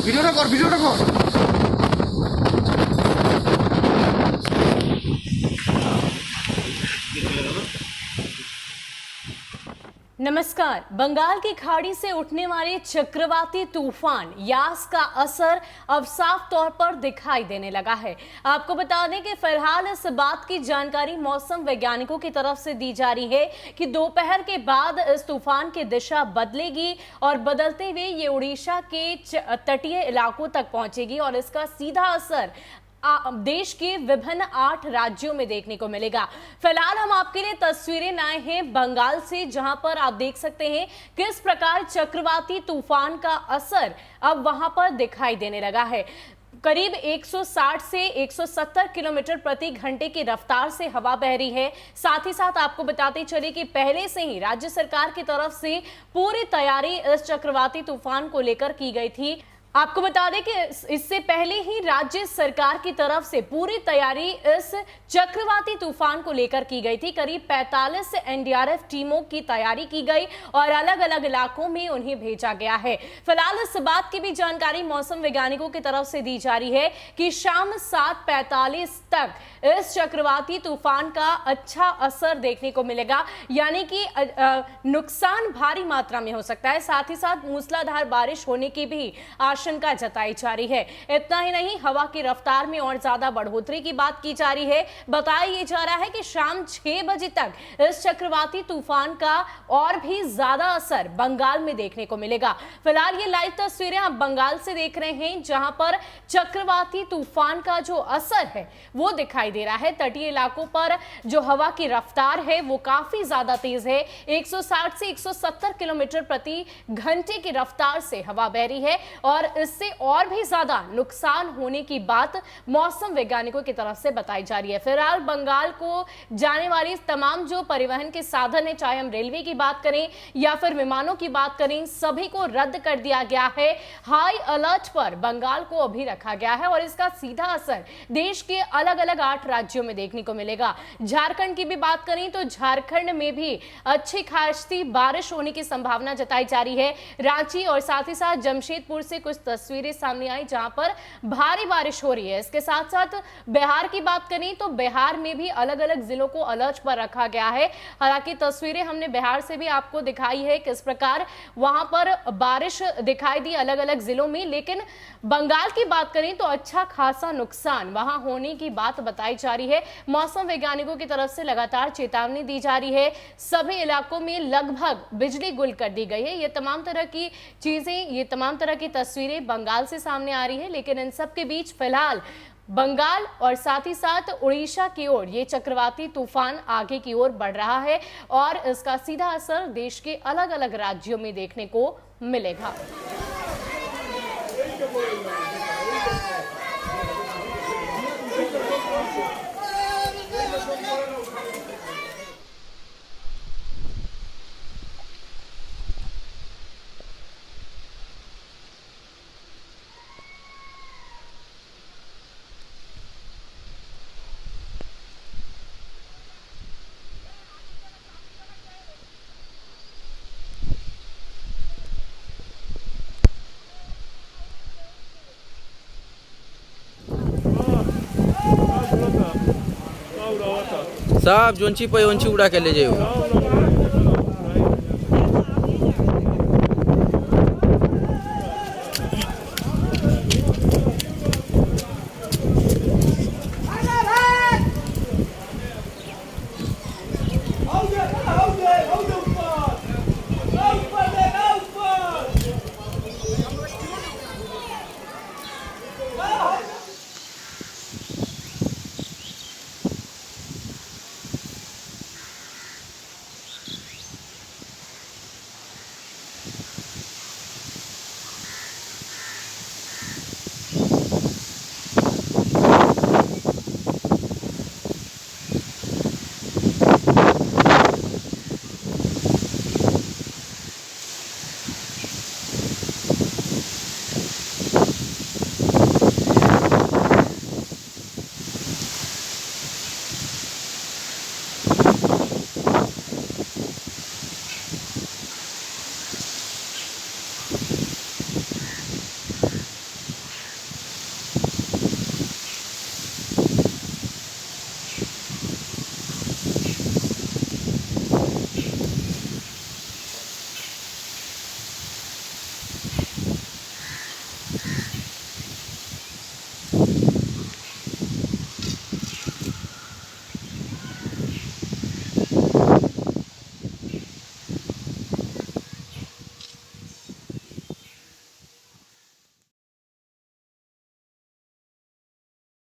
ভিডিওটা কর। नमस्कार। बंगाल की खाड़ी से उठने वाले चक्रवाती तूफान यास का असर अब साफ तौर पर दिखाई देने लगा है। आपको बता दें कि फिलहाल इस बात की जानकारी मौसम वैज्ञानिकों की तरफ से दी जा रही है कि दोपहर के बाद इस तूफान की दिशा बदलेगी और बदलते हुए ये उड़ीसा के तटीय इलाकों तक पहुंचेगी और इसका सीधा असर देश के विभिन्न 8 राज्यों में देखने को मिलेगा। फिलहाल हम आपके लिए तस्वीरें लाए हैं बंगाल से, जहां पर आप देख सकते हैं किस प्रकार चक्रवाती तूफान का असर अब वहां पर दिखाई देने लगा है। करीब 160 से 170 किलोमीटर प्रति घंटे की रफ्तार से हवा बह रही है। साथ ही साथ आपको बताते चले कि पहले से ही राज्य सरकार की तरफ से पूरी तैयारी इस चक्रवाती तूफान को लेकर की गई थी। आपको बता दें कि इससे पहले ही राज्य सरकार की तरफ से पूरी तैयारी इस चक्रवाती तूफान को लेकर की गई थी। करीब 45 एनडीआरएफ टीमों की तैयारी की गई और अलग अलग इलाकों में उन्हें भेजा गया है। फिलहाल इस बात की भी जानकारी मौसम वैज्ञानिकों की तरफ से दी जा रही है कि शाम 7:45 तक इस चक्रवाती तूफान का अच्छा असर देखने को मिलेगा, यानी कि नुकसान भारी मात्रा में हो सकता है। साथ ही साथ मूसलाधार बारिश होने की भी आशंका जताई जा रही है। इतना ही नहीं, हवा की रफ्तार में और ज्यादा बढ़ोतरी की बात की जा रही है। बताया ये जा रहा है कि शाम 6 बजे तक इस चक्रवाती तूफान का और भी ज्यादा असर बंगाल में देखने को मिलेगा। फिलहाल ये लाइव तस्वीरें आप बंगाल से देख रहे हैं, जहां पर चक्रवाती तूफान का जो असर है वो दिखाई दे रहा है। तटीय इलाकों पर जो हवा की रफ्तार है वो काफी ज्यादा तेज है। 160 से 170 किलोमीटर प्रति घंटे की रफ्तार से हवा बह रही है और इससे और भी ज्यादा नुकसान होने की बात मौसम वैज्ञानिकों की तरफ से बताई जा रही है। फिलहाल बंगाल को जाने वाली तमाम जो परिवहन के साधन है, चाहे हम रेलवे की बात करें या फिर विमानों की बात करें, सभी को रद्द कर दिया गया है। हाई अलर्ट पर बंगाल को अभी रखा गया है और इसका सीधा असर देश के अलग अलग 8 राज्यों में देखने को मिलेगा। झारखंड की भी बात करें तो झारखंड में भी अच्छी खासी बारिश होने की संभावना जताई जा रही है। रांची और साथ ही साथ जमशेदपुर से कुछ तस्वीरें सामने आई जहां पर भारी बारिश हो रही है। इसके साथ साथ बिहार की बात करें तो बिहार में भी अलग अलग जिलों को अलर्ट पर रखा गया है। हालांकि तस्वीरें हमने बिहार से भी आपको दिखाई है किस प्रकार वहां पर बारिश दिखाई दी अलग अलग जिलों में, लेकिन बंगाल की बात करें तो अच्छा खासा नुकसान वहां होने की बात बताई जा रही है। मौसम वैज्ञानिकों की तरफ से लगातार चेतावनी दी जा रही है। सभी इलाकों में लगभग बिजली गुल कर दी गई है। ये तमाम तरह की चीजें, ये तमाम तरह की तस्वीरें बंगाल से सामने आ रही है, लेकिन इन सब के बीच फिलहाल बंगाल और साथ ही साथ उड़ीसा की ओर ये चक्रवाती तूफान आगे की ओर बढ़ रहा है और इसका सीधा असर देश के अलग अलग राज्यों में देखने को मिलेगा। सब जोंची पे उड़ा के ले जाइयो।